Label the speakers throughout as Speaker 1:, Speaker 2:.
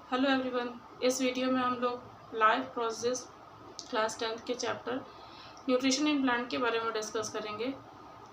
Speaker 1: Hello everyone. इस video में हम लोग लाइफ प्रोसेस क्लास 10th के चैप्टर न्यूट्रिशन इन प्लांट के बारे में डिस्कस करेंगे।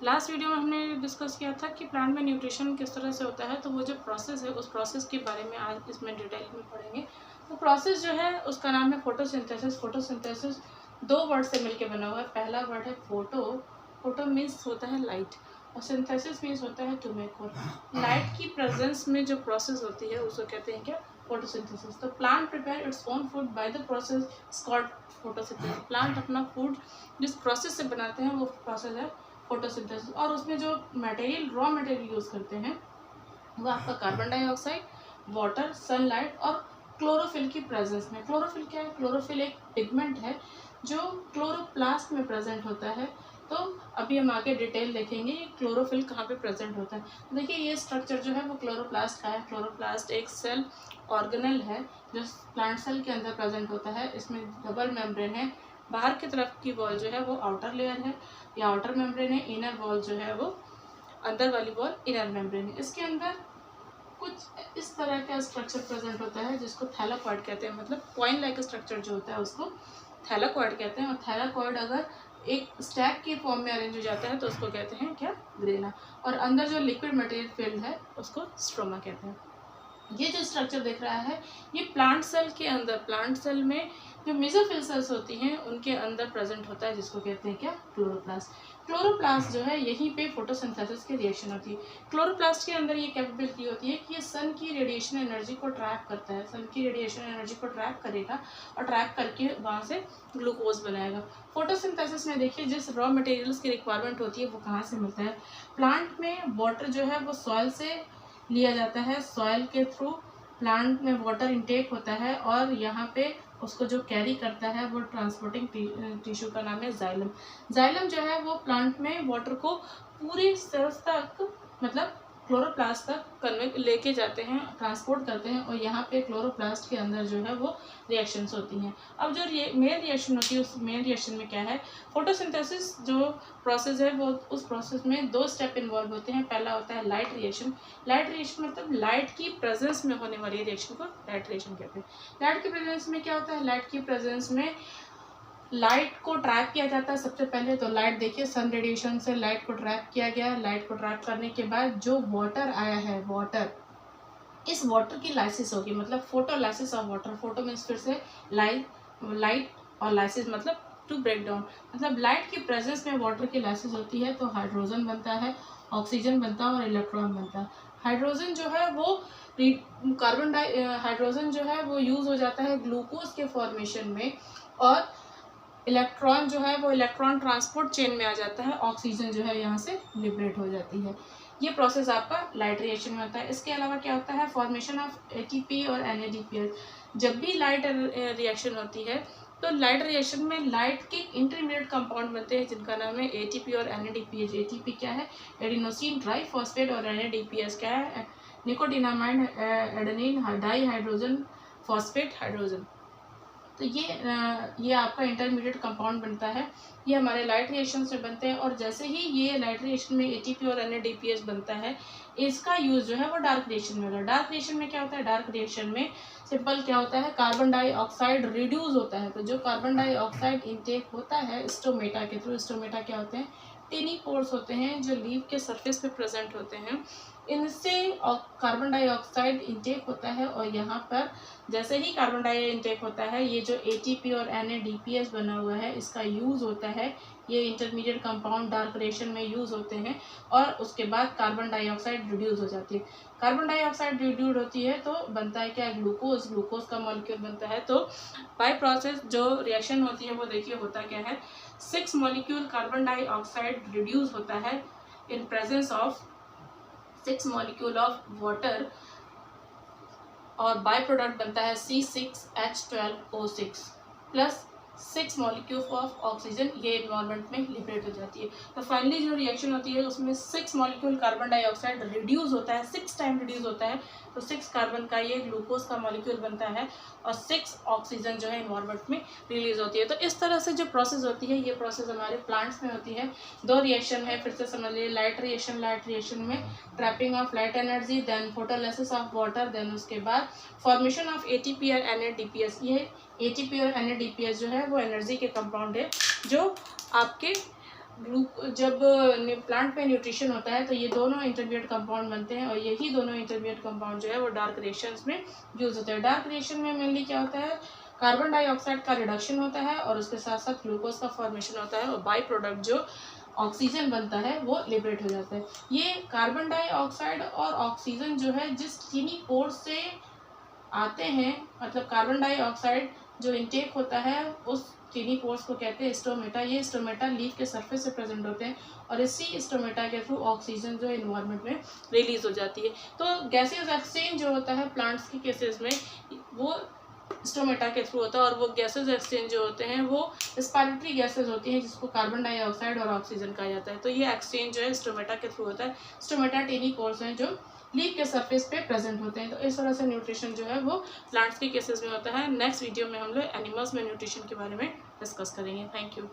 Speaker 1: लास्ट वीडियो में हमने डिस्कस किया था कि प्लांट में न्यूट्रिशन किस तरह से होता है, तो वो जो प्रोसेस है उस प्रोसेस के बारे में आज इसमें डिटेल में पढ़ेंगे। तो प्रोसेस जो है उसका नाम है फोटोसिंथेसिस। फोटोसिंथेसिस दो वर्ड से मिलकर बना हुआ है। पहला वर्ड है फोटो मीन्स होता है लाइट, और सिंथेसिस मीन्स होता है टू मेक। और लाइट की प्रेजेंस में जो प्रोसेस होती है उसको कहते हैं क्या? फोटोसिंथेसिस। तो plant prepare its own food by the process called photosynthesis. Plant अपना फूड जिस प्रोसेस से बनाते हैं वो प्रोसेस है फोटोसिंथेसिस। और उसमें जो मटेरियल रॉ मटेरियल यूज़ करते हैं वो आपका कार्बन डाइऑक्साइड, वाटर, सनलाइट और क्लोरोफिल की प्रेजेंस में। क्लोरोफिल क्या है? क्लोरोफिल एक पिगमेंट है जो क्लोरोप्लास्ट में प्रेजेंट होता है। तो अभी हम आगे डिटेल देखेंगे ये क्लोरोफिल कहाँ पे प्रेजेंट होता है। देखिए ये स्ट्रक्चर जो है वो क्लोरोप्लास्ट का है। क्लोरोप्लास्ट एक सेल ऑर्गेनल है जो प्लांट सेल के अंदर प्रेजेंट होता है। इसमें डबल मेम्ब्रेन है। बाहर की तरफ की वॉल जो है वो आउटर लेयर है या आउटर मेम्ब्रेन है। इनर वॉल जो है वो अंदर वाली वॉल इनर मेम्ब्रेन है। इसके अंदर कुछ इस तरह का स्ट्रक्चर प्रेजेंट होता है जिसको थैलाकॉइड कहते हैं। मतलब कॉइन लाइक स्ट्रक्चर जो होता है उसको थैलाकॉइड कहते हैं। और थैलाकॉइड अगर एक स्टैक के फॉर्म में अरेंज हो जाता है तो उसको कहते हैं क्या? ग्रेना। और अंदर जो लिक्विड मटेरियल फिल्ड है उसको स्ट्रोमा कहते हैं। ये जो स्ट्रक्चर दिख रहा है ये प्लांट सेल के अंदर, प्लांट सेल में जो मेसोफिल सेल्स होती हैं उनके अंदर प्रेजेंट होता है जिसको कहते हैं क्या? क्लोरोप्लास्ट। क्लोरोप्लास्ट जो है यहीं पे फोटोसिंथेसिस की रिएक्शन होती है। क्लोरोप्लास्ट के अंदर ये कैपेबिलिटी होती है कि ये सन की रेडिएशन एनर्जी को ट्रैप करता है। सन की रेडिएशन एनर्जी को ट्रैप करेगा और ट्रैप करके वहाँ से ग्लूकोज बनाएगा। फोटोसिंथेसिस में देखिए जिस रॉ मटेरियल्स की रिक्वायरमेंट होती है वो कहाँ से मिलता है? प्लांट में वाटर जो है वो सॉइल से लिया जाता है। सॉइल के थ्रू प्लांट में वाटर इनटेक होता है और यहाँ पे उसको जो कैरी करता है वो ट्रांसपोर्टिंग टिश्यू का नाम है जाइलम। जाइलम जो है वो प्लांट में वाटर को पूरी सेल्स तक, मतलब क्लोरोप्लास्ट तक कन्वे लेके जाते हैं, ट्रांसपोर्ट करते हैं। और यहाँ पे क्लोरोप्लास्ट के अंदर जो है वो रिएक्शंस होती हैं। अब जो मेन रिएक्शन होती है उस मेन रिएक्शन में क्या है? फोटोसिंथेसिस जो प्रोसेस है वो उस प्रोसेस में दो स्टेप इन्वॉल्व होते हैं। पहला होता है लाइट रिएक्शन। लाइट रिएक्शन मतलब लाइट की प्रेजेंस में होने वाली रिएक्शन को लाइट रिएक्शन कहते हैं। लाइट की प्रेजेंस में क्या होता है? लाइट की प्रेजेंस में लाइट को ट्रैप किया जाता है। सबसे पहले तो लाइट देखिए सन रेडिएशन से लाइट को ट्रैप किया गया है। लाइट को ट्रैप करने के बाद जो वाटर आया है, वाटर, इस वाटर की लाइसिस होगी, मतलब photolysis of water. Photo means फिर से लाइट और लाइसिस मतलब टू ब्रेक डाउन। मतलब लाइट की प्रेजेंस में वाटर की लाइसिस होती है तो हाइड्रोजन बनता है, ऑक्सीजन बनता है और इलेक्ट्रॉन बनता है। हाइड्रोजन जो है वो हाइड्रोजन जो है वो यूज हो जाता है ग्लूकोज के फॉर्मेशन में। और इलेक्ट्रॉन जो है वो इलेक्ट्रॉन ट्रांसपोर्ट चेन में आ जाता है। ऑक्सीजन जो है यहाँ से लिबरेट हो जाती है। ये प्रोसेस आपका लाइट रिएक्शन में होता है। इसके अलावा क्या होता है? फॉर्मेशन ऑफ एटीपी और एनएडीपीएस। जब भी लाइट रिएक्शन होती है तो लाइट रिएक्शन में लाइट के इंटरमीडिएट कंपाउंड बनते हैं जिनका नाम है एटीपी और एनएडीपीएस। एटीपी क्या है? Adenosine triphosphate. और एनएडीपीएस क्या है? Nicotinamide adenine di hydrogen phosphate hydrogen. तो ये आपका इंटरमीडिएट कंपाउंड बनता है। ये हमारे लाइट रिएक्शन से बनते हैं। और जैसे ही ये लाइट रिएक्शन में एटीपी और एनएडीपीएस बनता है इसका यूज जो है वो डार्क रिएक्शन में होगा। डार्क रिएक्शन में क्या होता है? डार्क रिएक्शन में सिंपल क्या होता है? कार्बन डाइऑक्साइड रिड्यूस होता है। तो जो कार्बन डाइऑक्साइड इनटेक होता है स्टोमेटा के थ्रू, स्टोमेटा क्या होते हैं? टिनी पोर्स होते हैं जो लीफ के सरफेस पे प्रेजेंट होते हैं। इनसे कार्बन डाइऑक्साइड इनटेक होता है। और यहाँ पर जैसे ही कार्बन डाइऑक्साइड इनटेक होता है ये जो एटीपी और एनएडीपीएस बना हुआ है इसका यूज़ होता है। ये इंटरमीडिएट कंपाउंड डार्क रिएक्शन में यूज़ होते हैं और उसके बाद कार्बन डाइऑक्साइड रिड्यूस हो जाती है। कार्बन डाइऑक्साइड रिड्यूस होती है तो बनता है क्या? ग्लूकोज। ग्लूकोज का मॉलिक्यूल बनता है। तो बाय प्रोसेस जो रिएक्शन होती है वो देखिए होता क्या है? 6 मॉलिक्यूल कार्बन डाइऑक्साइड रिड्यूस होता है in presence of 6 molecule of water और बाय प्रोडक्ट बनता है C6H12O6 plus 6 molecule of oxygen ये इन्वायरमेंट में लिबरेट हो जाती है। तो फाइनली जो रिएक्शन होती है उसमें 6 मॉलिक्यूल कार्बन डाइऑक्साइड रिड्यूस होता है, 6 टाइम रिड्यूस होता है। तो 6 कार्बन का ये ग्लूकोज का मॉलिक्यूल बनता है और 6 ऑक्सीजन जो है इन्वायरमेंट में रिलीज होती है। तो इस तरह से जो प्रोसेस होती है ये प्रोसेस हमारे प्लांट्स में होती है। 2 रिएक्शन है, फिर से समझ लीजिए। लाइट रिएक्शन में trapping of light energy, then photolysis of water, then उसके बाद फॉर्मेशन ऑफ ATP और NADPS। ये ATP और NADPS जो है वो एनर्जी के कंपाउंड है जो आपके जब प्लांट में न्यूट्रिशन होता है तो ये दोनों इंटरमीडिएट कंपाउंड बनते हैं और यही दोनों इंटरमीडिएट कंपाउंड जो है वो डार्क रिएक्शंस में यूज होते हैं। डार्क रिएक्शन में मेनली क्या होता है, कार्बन डाइऑक्साइड का रिडक्शन होता है और उसके साथ साथ ग्लूकोज का फॉर्मेशन होता है और बाई प्रोडक्ट जो ऑक्सीजन बनता है वो लिबरेट हो जाता है। ये कार्बन डाइऑक्साइड और ऑक्सीजन जो है जिस चीनी पोर से आते हैं, मतलब कार्बन डाइऑक्साइड जो इनटेक होता है उस चीनी पोर्स को कहते हैं स्टोमेटा। ये स्टोमेटा लीफ के सरफेस से प्रेजेंट होते हैं और इसी स्टोमेटा के थ्रू ऑक्सीजन जो इन्वायरमेंट में रिलीज हो जाती है। तो गैसेस एक्सचेंज जो होता है प्लांट्स के केसेस में वो स्टोमेटा के थ्रू होता है और वो गैसेस एक्सचेंज जो होते हैं वो रेस्पिरेटरी गैसेस होती हैं जिसको कार्बन डाइऑक्साइड और ऑक्सीजन कहा जाता है। तो ये एक्सचेंज जो है स्टोमेटा के थ्रू होता है। स्टोमेटा टेनी पोर्स हैं जो लीफ के सरफेस पे प्रेजेंट होते हैं। तो इस तरह से न्यूट्रिशन जो है वो प्लांट्स के केसेस में होता है। नेक्स्ट वीडियो में हम लोग एनिमल्स में न्यूट्रिशन के बारे में डिस्कस करेंगे। Thank you.